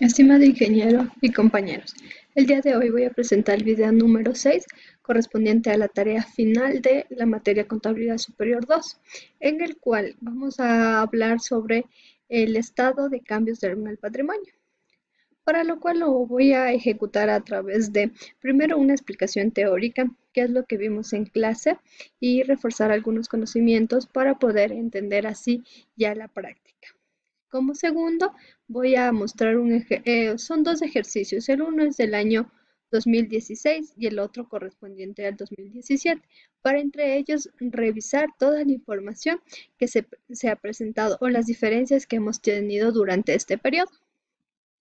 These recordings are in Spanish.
Estimado ingeniero y compañeros, el día de hoy voy a presentar el video número 6, correspondiente a la tarea final de la materia Contabilidad Superior 2, en el cual vamos a hablar sobre el estado de cambios en el patrimonio, para lo cual lo voy a ejecutar a través de, primero, una explicación teórica, que es lo que vimos en clase, y reforzar algunos conocimientos para poder entender así ya la práctica. Como segundo, voy a mostrar son dos ejercicios. El uno es del año 2016 y el otro correspondiente al 2017, para entre ellos revisar toda la información que se ha presentado o las diferencias que hemos tenido durante este periodo.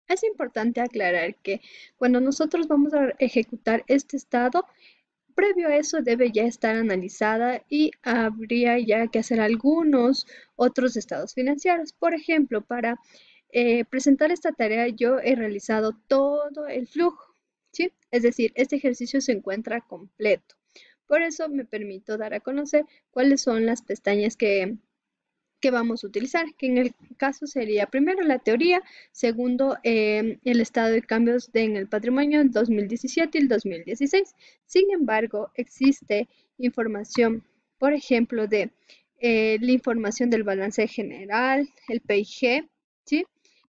Es importante aclarar que cuando nosotros vamos a ejecutar este estado, previo a eso debe ya estar analizada y habría ya que hacer algunos otros estados financieros. Por ejemplo, para presentar esta tarea yo he realizado todo el flujo, ¿sí? Es decir, este ejercicio se encuentra completo. Por eso me permito dar a conocer cuáles son las pestañas que vamos a utilizar, que en el caso sería primero la teoría, segundo el estado de cambios en el patrimonio en 2017 y el 2016. Sin embargo, existe información, por ejemplo, de la información del balance general, el PIG, ¿sí?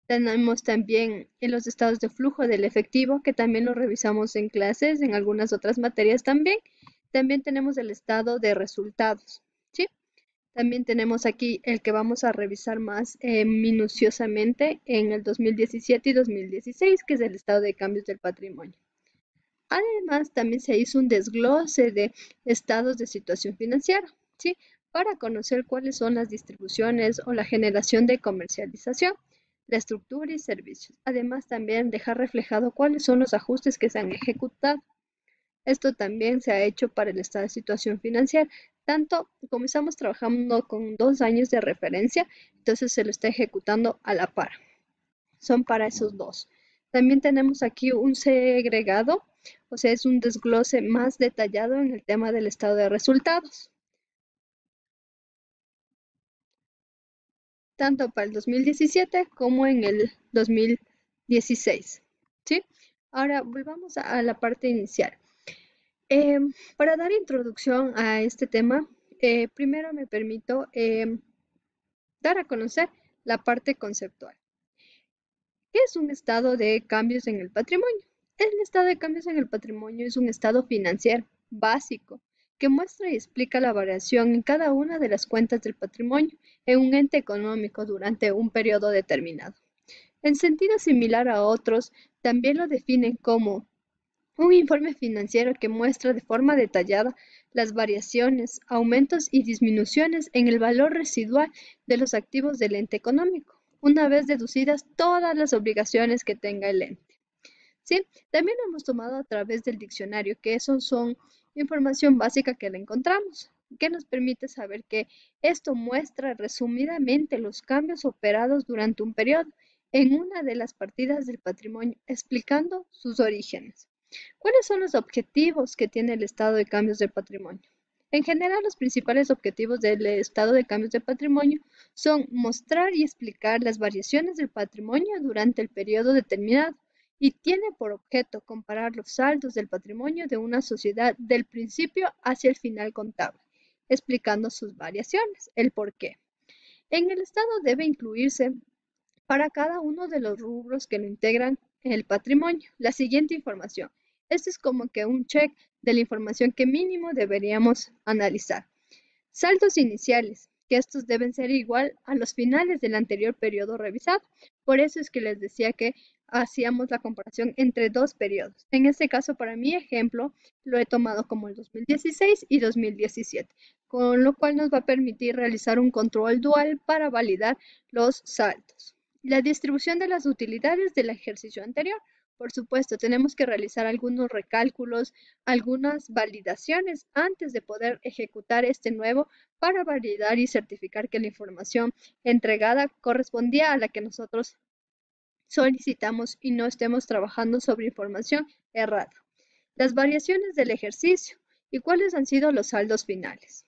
Tenemos también en los estados de flujo del efectivo, que también lo revisamos en clases, en algunas otras materias también. También tenemos el estado de resultados, ¿sí? También tenemos aquí el que vamos a revisar más minuciosamente en el 2017 y 2016, que es el estado de cambios del patrimonio. Además, también se hizo un desglose de estados de situación financiera, ¿sí? Para conocer cuáles son las distribuciones o la generación de comercialización, la estructura y servicios. Además, también dejar reflejado cuáles son los ajustes que se han ejecutado. Esto también se ha hecho para el estado de situación financiera. Tanto como estamos trabajando con 2 años de referencia, entonces se lo está ejecutando a la par. Son para esos dos. También tenemos aquí un segregado, o sea, es un desglose más detallado en el tema del estado de resultados, tanto para el 2017 como en el 2016. ¿Sí? Ahora volvamos a la parte inicial. Para dar introducción a este tema, primero me permito dar a conocer la parte conceptual. ¿Qué es un estado de cambios en el patrimonio? El estado de cambios en el patrimonio es un estado financiero básico que muestra y explica la variación en cada una de las cuentas del patrimonio en un ente económico durante un periodo determinado. En sentido similar a otros, también lo definen como un informe financiero que muestra de forma detallada las variaciones, aumentos y disminuciones en el valor residual de los activos del ente económico, una vez deducidas todas las obligaciones que tenga el ente. ¿Sí? También lo hemos tomado a través del diccionario, que eso son información básica que la encontramos, que nos permite saber que esto muestra resumidamente los cambios operados durante un periodo en una de las partidas del patrimonio, explicando sus orígenes. ¿Cuáles son los objetivos que tiene el estado de cambios del patrimonio? En general, los principales objetivos del estado de cambios de patrimonio son mostrar y explicar las variaciones del patrimonio durante el periodo determinado y tiene por objeto comparar los saldos del patrimonio de una sociedad del principio hacia el final contable, explicando sus variaciones, el por qué. En el estado debe incluirse para cada uno de los rubros que lo integran el patrimonio la siguiente información. Este es como que un check de la información que mínimo deberíamos analizar. Saldos iniciales, que estos deben ser igual a los finales del anterior periodo revisado. Por eso es que les decía que hacíamos la comparación entre dos periodos. En este caso, para mi ejemplo, lo he tomado como el 2016 y 2017, con lo cual nos va a permitir realizar un control dual para validar los saldos. La distribución de las utilidades del ejercicio anterior. Por supuesto, tenemos que realizar algunos recálculos, algunas validaciones antes de poder ejecutar este nuevo para validar y certificar que la información entregada correspondía a la que nosotros solicitamos y no estemos trabajando sobre información errada. Las variaciones del ejercicio y cuáles han sido los saldos finales.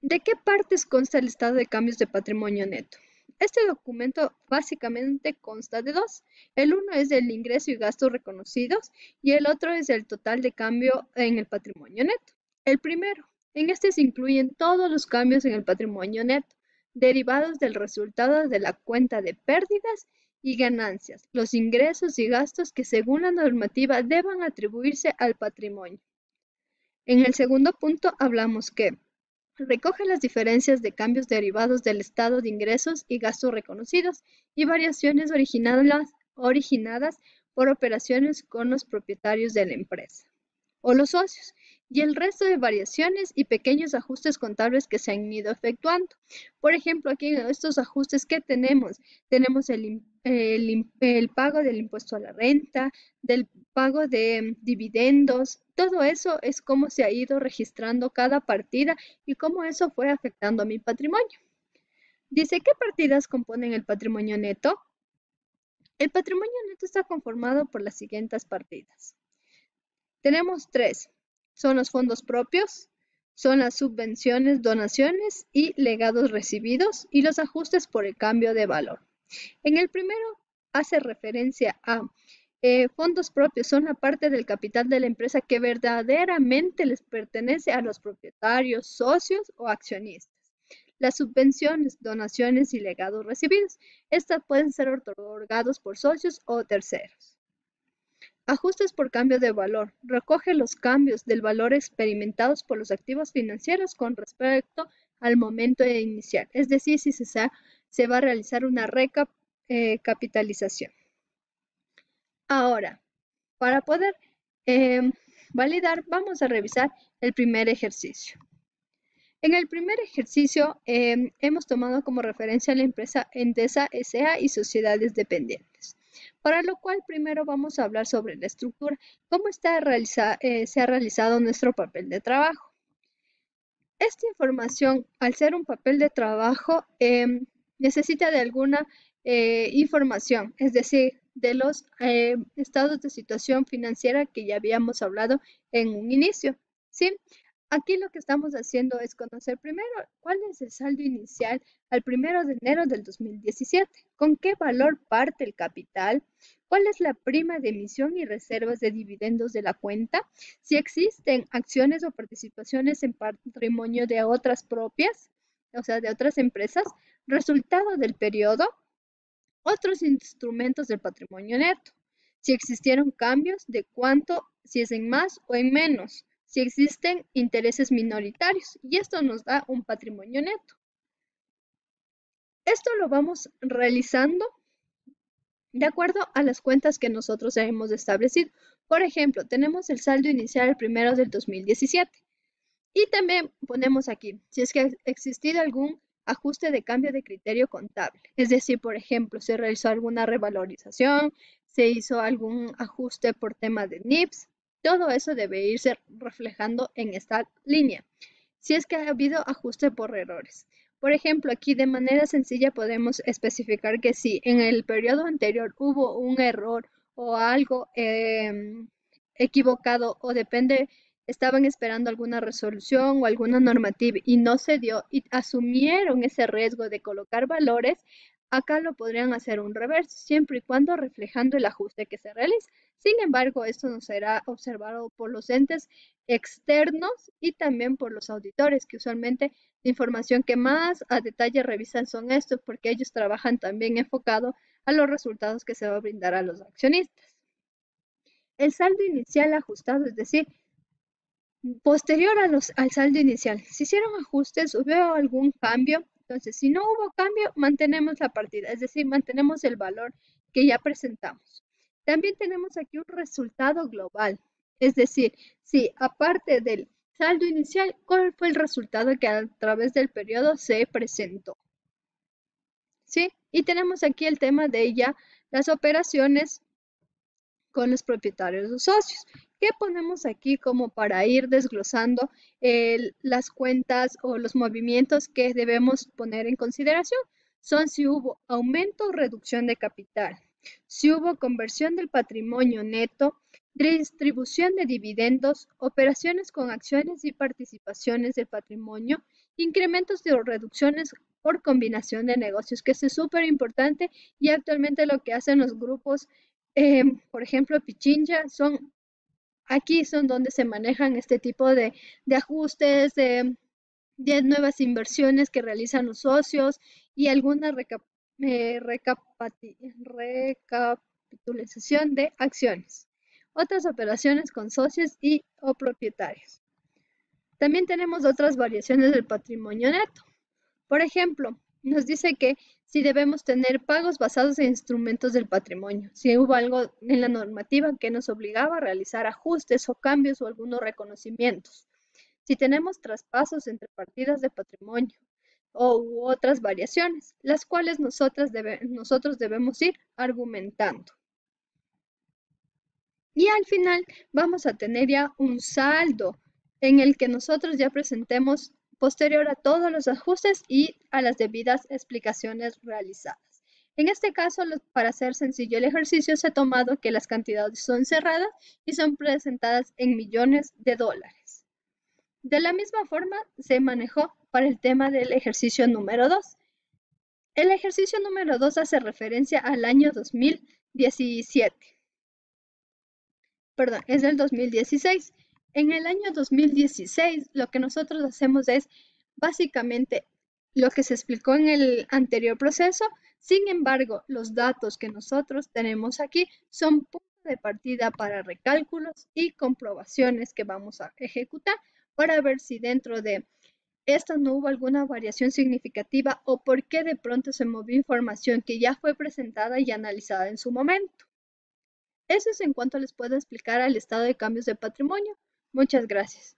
¿De qué partes consta el estado de cambios de patrimonio neto? Este documento básicamente consta de dos. El uno es el ingreso y gastos reconocidos y el otro es el total de cambio en el patrimonio neto. El primero, en este se incluyen todos los cambios en el patrimonio neto, derivados del resultado de la cuenta de pérdidas y ganancias, los ingresos y gastos que según la normativa deban atribuirse al patrimonio. En el segundo punto hablamos que recoge las diferencias de cambios derivados del estado de ingresos y gastos reconocidos y variaciones originadas por operaciones con los propietarios de la empresa o los socios, y el resto de variaciones y pequeños ajustes contables que se han ido efectuando. Por ejemplo, aquí en estos ajustes que tenemos el pago del impuesto a la renta, del pago de dividendos, todo eso es cómo se ha ido registrando cada partida y cómo eso fue afectando a mi patrimonio. Dice, ¿qué partidas componen el patrimonio neto? El patrimonio neto está conformado por las siguientes partidas. Tenemos tres. Son los fondos propios, son las subvenciones, donaciones y legados recibidos y los ajustes por el cambio de valor. En el primero hace referencia a fondos propios, son la parte del capital de la empresa que verdaderamente les pertenece a los propietarios, socios o accionistas. Las subvenciones, donaciones y legados recibidos. Estas pueden ser otorgados por socios o terceros. Ajustes por cambio de valor. Recoge los cambios del valor experimentados por los activos financieros con respecto al momento inicial. Es decir, si se va a realizar una recapitalización. Ahora, para poder validar, vamos a revisar el primer ejercicio. En el primer ejercicio hemos tomado como referencia a la empresa Endesa S.A. y sociedades dependientes. Para lo cual primero vamos a hablar sobre la estructura, cómo se ha realizado nuestro papel de trabajo. Esta información, al ser un papel de trabajo, necesita de alguna información, es decir, de los estados de situación financiera que ya habíamos hablado en un inicio, ¿sí? Aquí lo que estamos haciendo es conocer primero cuál es el saldo inicial al 1 de enero del 2017, con qué valor parte el capital, cuál es la prima de emisión y reservas de dividendos de la cuenta, si existen acciones o participaciones en patrimonio de otras propias, o sea, de otras empresas, resultado del periodo, otros instrumentos del patrimonio neto, si existieron cambios, de cuánto, si es en más o en menos, si existen intereses minoritarios, y esto nos da un patrimonio neto. Esto lo vamos realizando de acuerdo a las cuentas que nosotros hemos establecido. Por ejemplo, tenemos el saldo inicial el 1 del 2017 y también ponemos aquí si es que ha existido algún ajuste de cambio de criterio contable. Es decir, por ejemplo, se realizó alguna revalorización, se hizo algún ajuste por tema de NIPS. Todo eso debe irse reflejando en esta línea. Si es que ha habido ajuste por errores. Por ejemplo, aquí de manera sencilla podemos especificar que si en el periodo anterior hubo un error o algo equivocado o depende, estaban esperando alguna resolución o alguna normativa y no se dio y asumieron ese riesgo de colocar valores, acá lo podrían hacer un reverso, siempre y cuando reflejando el ajuste que se realiza. Sin embargo, esto no será observado por los entes externos y también por los auditores, que usualmente la información que más a detalle revisan son estos, porque ellos trabajan también enfocado a los resultados que se va a brindar a los accionistas. El saldo inicial ajustado, es decir, posterior al saldo inicial. Si hicieron ajustes, hubo algún cambio, entonces si no hubo cambio, mantenemos la partida, es decir, mantenemos el valor que ya presentamos. También tenemos aquí un resultado global, es decir, si aparte del saldo inicial, ¿cuál fue el resultado que a través del periodo se presentó? ¿Sí? Y tenemos aquí el tema de ya las operaciones con los propietarios o socios. ¿Qué ponemos aquí como para ir desglosando las cuentas o los movimientos que debemos poner en consideración? Son si hubo aumento o reducción de capital, si hubo conversión del patrimonio neto, distribución de dividendos, operaciones con acciones y participaciones del patrimonio incrementos o reducciones por combinación de negocios, que esto es súper importante y actualmente lo que hacen los grupos, por ejemplo, Pichincha, aquí son donde se manejan este tipo de ajustes, de nuevas inversiones que realizan los socios y alguna recapitalización de acciones. Otras operaciones con socios y o propietarios. También tenemos otras variaciones del patrimonio neto. Por ejemplo, nos dice que si debemos tener pagos basados en instrumentos del patrimonio, si hubo algo en la normativa que nos obligaba a realizar ajustes o cambios o algunos reconocimientos, si tenemos traspasos entre partidas de patrimonio u otras variaciones, las cuales nosotros debemos ir argumentando. Y al final vamos a tener ya un saldo en el que nosotros ya presentemos posterior a todos los ajustes y a las debidas explicaciones realizadas. En este caso, para hacer sencillo el ejercicio, se ha tomado que las cantidades son cerradas y son presentadas en millones de dólares. De la misma forma, se manejó para el tema del ejercicio número 2. El ejercicio número 2 hace referencia al año 2017. Perdón, es del 2016. En el año 2016, lo que nosotros hacemos es básicamente lo que se explicó en el anterior proceso. Sin embargo, los datos que nosotros tenemos aquí son punto de partida para recálculos y comprobaciones que vamos a ejecutar para ver si dentro de esto no hubo alguna variación significativa o por qué de pronto se movió información que ya fue presentada y analizada en su momento. Eso es en cuanto les puedo explicar al estado de cambios de patrimonio. Muchas gracias.